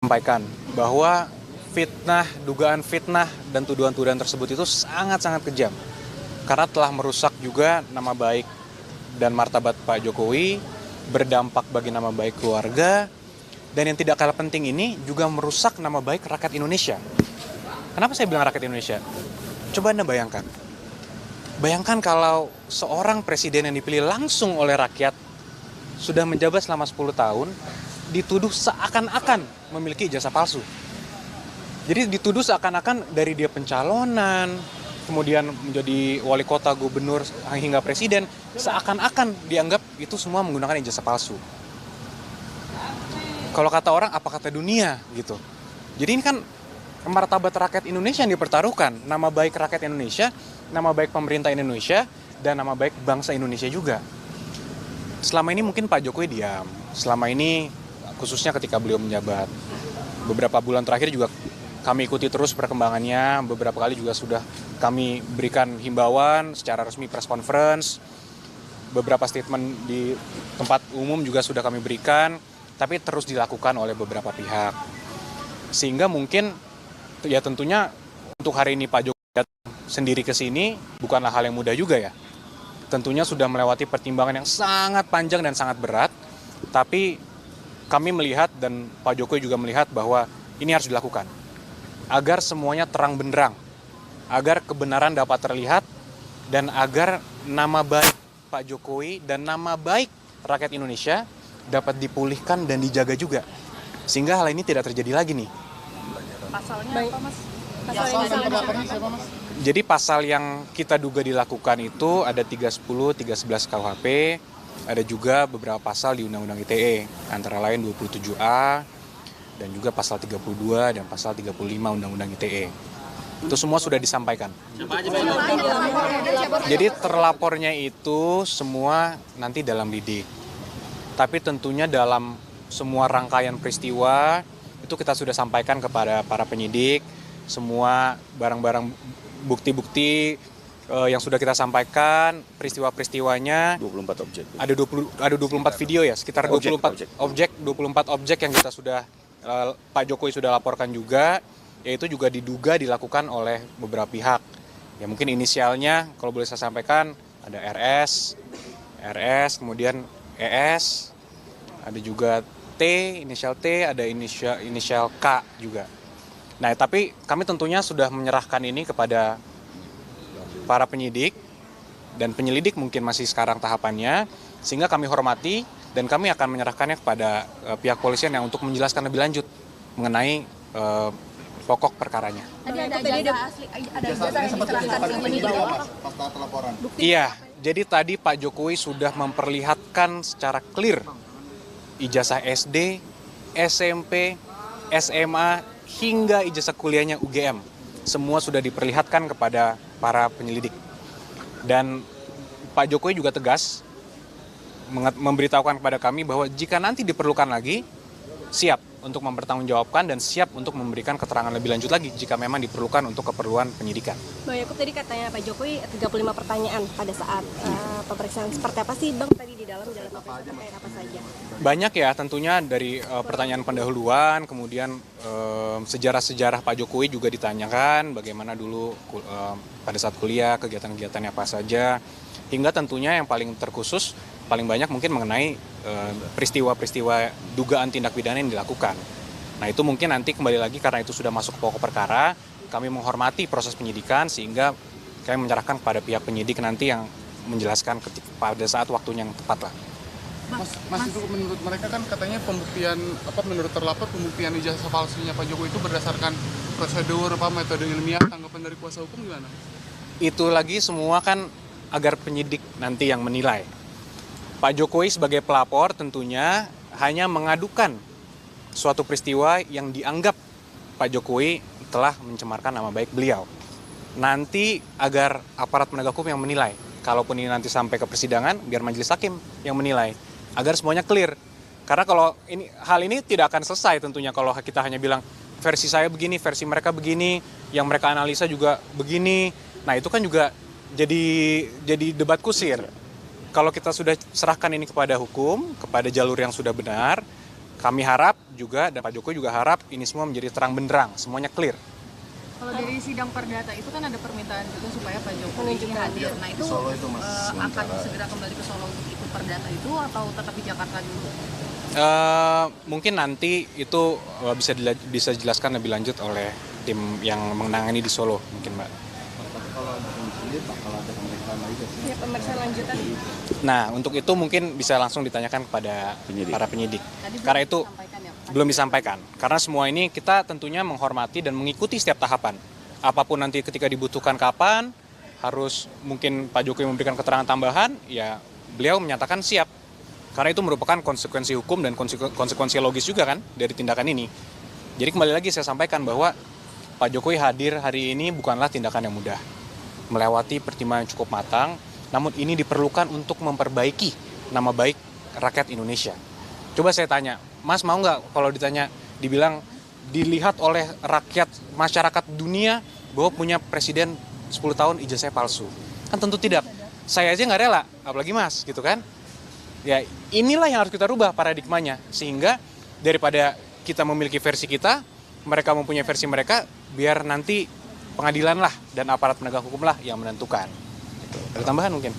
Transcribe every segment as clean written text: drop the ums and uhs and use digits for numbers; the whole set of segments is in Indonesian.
Sampaikan bahwa dugaan fitnah dan tuduhan-tuduhan tersebut itu sangat-sangat kejam. Karena telah merusak juga nama baik dan martabat Pak Jokowi, berdampak bagi nama baik keluarga, dan yang tidak kalah penting ini juga merusak nama baik rakyat Indonesia. Kenapa saya bilang rakyat Indonesia? Coba Anda bayangkan. Bayangkan kalau seorang presiden yang dipilih langsung oleh rakyat sudah menjabat selama 10 tahun, dituduh seakan-akan memiliki ijazah palsu. Jadi dituduh seakan-akan dari dia pencalonan, kemudian menjadi wali kota, gubernur, hingga presiden, seakan-akan dianggap itu semua menggunakan ijazah palsu. Kalau kata orang, apa kata dunia gitu. Jadi ini kan martabat rakyat Indonesia yang dipertaruhkan, nama baik rakyat Indonesia, nama baik pemerintah Indonesia, dan nama baik bangsa Indonesia juga. Selama ini mungkin Pak Jokowi diam, selama ini khususnya ketika beliau menjabat. Beberapa bulan terakhir juga kami ikuti terus perkembangannya, beberapa kali juga sudah kami berikan himbauan secara resmi press conference, beberapa statement di tempat umum juga sudah kami berikan, tapi terus dilakukan oleh beberapa pihak. Sehingga mungkin ya tentunya untuk hari ini Pak Jokowi datang sendiri ke sini bukanlah hal yang mudah juga ya. Tentunya sudah melewati pertimbangan yang sangat panjang dan sangat berat, tapi kami melihat dan Pak Jokowi juga melihat bahwa ini harus dilakukan agar semuanya terang benderang, agar kebenaran dapat terlihat, dan agar nama baik Pak Jokowi dan nama baik rakyat Indonesia dapat dipulihkan dan dijaga juga, sehingga hal ini tidak terjadi lagi nih. Pasalnya apa, Mas? Jadi pasal yang kita duga dilakukan itu ada 310, 311 KUHP, ada juga beberapa pasal di Undang-Undang ITE, antara lain 27A, dan juga pasal 32 dan pasal 35 Undang-Undang ITE. Itu semua sudah disampaikan. Jadi terlapornya itu semua nanti dalam lidik. Tapi tentunya dalam semua rangkaian peristiwa, itu kita sudah sampaikan kepada para penyidik, semua barang-barang bukti-bukti yang sudah kita sampaikan, peristiwa-peristiwanya 24 objek. Ada 24 video ya, sekitar 24 objek yang kita sudah Pak Jokowi sudah laporkan juga, yaitu juga diduga dilakukan oleh beberapa pihak. Ya mungkin inisialnya kalau boleh saya sampaikan ada RS, kemudian ES, ada juga inisial T, ada inisial K juga. Nah, tapi kami tentunya sudah menyerahkan ini kepada para penyidik, dan penyelidik mungkin masih sekarang tahapannya, sehingga kami hormati dan kami akan menyerahkannya kepada pihak polisian yang untuk menjelaskan lebih lanjut mengenai pokok perkaranya. Ada ijazah yang diserahkan ke penyidik. Iya, jadi tadi Pak Jokowi sudah memperlihatkan secara clear ijazah SD, SMP, SMA, hingga ijazah kuliahnya UGM. Semua sudah diperlihatkan kepada para penyelidik. Dan Pak Jokowi juga tegas memberitahukan kepada kami bahwa jika nanti diperlukan lagi, siap untuk mempertanggungjawabkan dan siap untuk memberikan keterangan lebih lanjut lagi jika memang diperlukan untuk keperluan penyidikan. Bang Yakub, tadi katanya Pak Jokowi 35 pertanyaan pada saat pemeriksaan. Seperti apa sih Bang tadi di dalam pemeriksaan apa saja? Banyak ya, tentunya dari pertanyaan pendahuluan, kemudian sejarah-sejarah Pak Jokowi juga ditanyakan, bagaimana dulu pada saat kuliah, kegiatan-kegiatannya apa saja, hingga tentunya yang paling terkhusus, paling banyak mungkin mengenai peristiwa-peristiwa dugaan tindak pidana yang dilakukan. Nah itu mungkin nanti kembali lagi karena itu sudah masuk pokok perkara, kami menghormati proses penyidikan sehingga kami menyerahkan kepada pihak penyidik nanti yang menjelaskan pada saat waktunya yang tepat lah. Mas itu menurut mereka kan katanya pembuktian menurut terlapor pembuktian ijazah palsunya Pak Jokowi itu berdasarkan prosedur metode ilmiah, tanggapan dari kuasa hukum gimana? Itu lagi semua kan agar penyidik nanti yang menilai. Pak Jokowi sebagai pelapor tentunya hanya mengadukan suatu peristiwa yang dianggap Pak Jokowi telah mencemarkan nama baik beliau. Nanti agar aparat penegak hukum yang menilai. Kalaupun ini nanti sampai ke persidangan, biar majelis hakim yang menilai. Agar semuanya clear. Karena kalau hal ini tidak akan selesai tentunya kalau kita hanya bilang versi saya begini, versi mereka begini, yang mereka analisa juga begini. Nah itu kan juga jadi debat kusir. Kalau kita sudah serahkan ini kepada hukum, kepada jalur yang sudah benar, kami harap juga dan Pak Jokowi juga harap ini semua menjadi terang benderang, semuanya clear. Kalau dari sidang perdata itu kan ada permintaan juga supaya Pak Jokowi ini hadir. Nah itu akan segera kembali ke Solo untuk ikut perdata itu atau tetap di Jakarta dulu? Mungkin nanti itu bisa dijelaskan lebih lanjut oleh tim yang menangani di Solo mungkin, Mbak. Ya, pemeriksaan lanjutan. Nah, untuk itu mungkin bisa langsung ditanyakan kepada para penyidik. Karena itu belum disampaikan. Karena semua ini kita tentunya menghormati dan mengikuti setiap tahapan. Apapun nanti ketika dibutuhkan kapan, harus mungkin Pak Jokowi memberikan keterangan tambahan, ya beliau menyatakan siap. Karena itu merupakan konsekuensi hukum dan konsekuensi logis juga kan dari tindakan ini. Jadi kembali lagi saya sampaikan bahwa Pak Jokowi hadir hari ini bukanlah tindakan yang mudah. Melewati pertimbangan yang cukup matang, namun ini diperlukan untuk memperbaiki nama baik rakyat Indonesia. Coba saya tanya, Mas mau nggak kalau dibilang dilihat oleh rakyat masyarakat dunia bahwa punya presiden 10 tahun ijazahnya palsu? Kan tentu tidak. Saya aja nggak rela, apalagi Mas, gitu kan? Ya inilah yang harus kita rubah paradigmanya, sehingga daripada kita memiliki versi kita, mereka mempunyai versi mereka, biar nanti pengadilan lah dan aparat penegak hukum lah yang menentukan. Ada tambahan mungkin?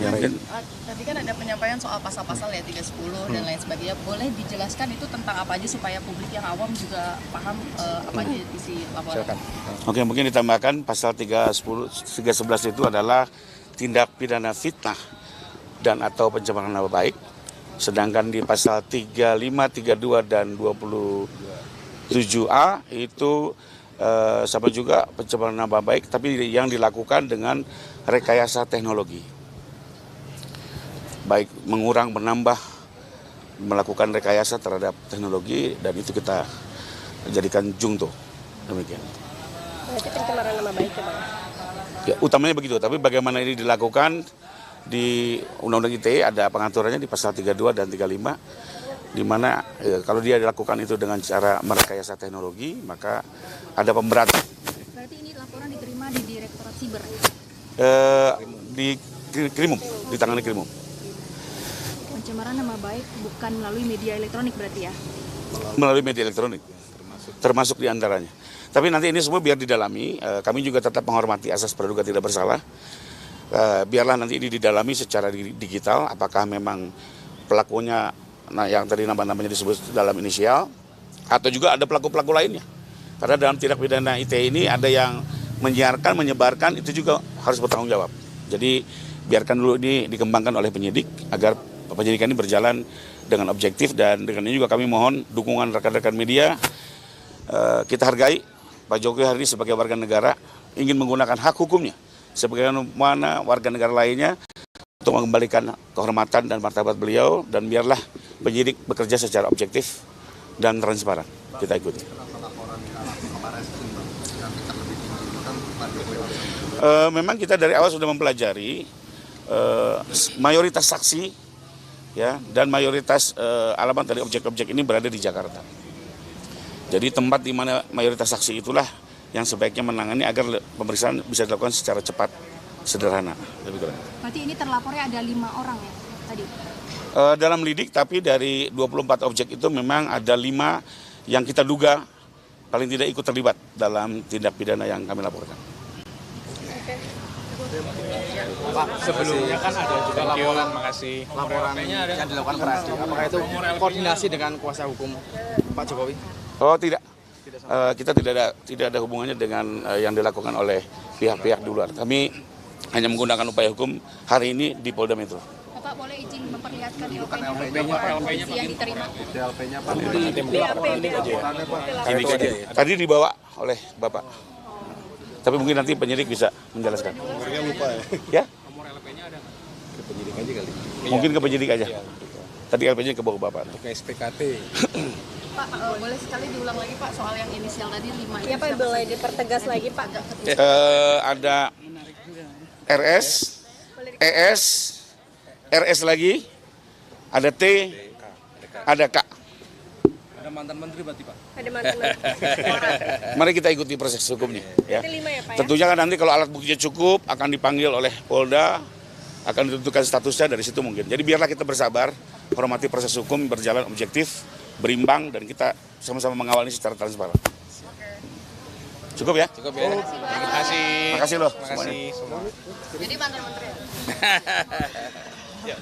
Tadi kan ada penyampaian soal pasal-pasal ya 310 dan lain sebagainya. Boleh dijelaskan itu tentang apa aja supaya publik yang awam juga paham apa aja isi laporan? Silakan. Oke, mungkin ditambahkan pasal 311 itu adalah tindak pidana fitnah dan atau pencemaran nama baik. Sedangkan di pasal 35, 32 dan 27A itu sama juga pencemaran nama baik, tapi yang dilakukan dengan rekayasa teknologi. Baik mengurang, menambah, melakukan rekayasa terhadap teknologi, dan itu kita jadikan jungto. Demikian. Berarti pencemaran nama baik ya Bang? Ya, utamanya begitu, tapi bagaimana ini dilakukan di Undang-Undang ITE ada pengaturannya di pasal 32 dan 35. Di mana kalau dia dilakukan itu dengan cara merekayasa teknologi, maka ada pemberatan. Berarti ini laporan diterima di Direktorat Siber? Di Krimum, di tangan Krimum. Pencemaran nama baik bukan melalui media elektronik berarti ya? Melalui media elektronik, termasuk di antaranya. Tapi nanti ini semua biar didalami, kami juga tetap menghormati asas praduga tidak bersalah. Biarlah nanti ini didalami secara digital, apakah memang pelakunya yang tadi nama-namanya disebut dalam inisial, atau juga ada pelaku-pelaku lainnya. Karena dalam tindak pidana ITE ini ada yang menyiarkan, menyebarkan, itu juga harus bertanggung jawab. Jadi biarkan dulu ini dikembangkan oleh penyidik agar penyidikan ini berjalan dengan objektif, dan dengan ini juga kami mohon dukungan rekan-rekan media. Kita hargai Pak Jokowi hari ini sebagai warga negara ingin menggunakan hak hukumnya sebagaimana warga negara lainnya untuk mengembalikan kehormatan dan martabat beliau, dan biarlah penyidik bekerja secara objektif dan transparan. Kita ikuti. Memang kita dari awal sudah mempelajari mayoritas saksi ya, dan mayoritas alamat dari objek-objek ini berada di Jakarta. Jadi tempat di mana mayoritas saksi itulah yang sebaiknya menangani agar pemeriksaan bisa dilakukan secara cepat, sederhana. Berarti ini terlapornya ada 5 orang ya tadi? Dalam lidik, tapi dari 24 objek itu memang ada 5 yang kita duga paling tidak ikut terlibat dalam tindak pidana yang kami laporkan. Pak, sebelumnya kan ada juga laporan, laporan yang dilakukan ke Rasdi. Apakah itu koordinasi dengan kuasa hukum Pak Jokowi? Oh tidak, kita tidak ada hubungannya dengan yang dilakukan oleh pihak-pihak di luar. Kami hanya menggunakan upaya hukum hari ini di Polda Metro. Bapak boleh izin memperlihatkan LP-nya yang diterima? DLP-nya Pak. Tadi dibawa oleh Bapak. Tapi mungkin nanti penyidik bisa menjelaskan. Nomornya lupa ya? Ya? Nomor LP-nya ada nggak? Ke penyidik aja kali. Mungkin ke penyidik aja. Tadi LP-nya ke bawah Bapak. Ke SPKT. Pak, boleh sekali diulang lagi Pak soal yang inisial tadi 5? Iya Pak, boleh dipertegas lagi Pak. Ada RS, ES, RS lagi, ada T, ada K. Ada mantan menteri berarti Pak? Ada mantan-mantan. Mari kita ikuti proses hukumnya. Ya. Berarti 5 ya Pak ya? Tentunya kan nanti kalau alat buktinya cukup akan dipanggil oleh Polda, akan ditentukan statusnya dari situ mungkin. Jadi biarlah kita bersabar, hormati proses hukum berjalan objektif berimbang, dan kita sama-sama mengawal ini secara transparan. Cukup ya? Cukup ya. Terima kasih. Makasih loh Terima kasih semua. Jadi mantan menteri. Ya.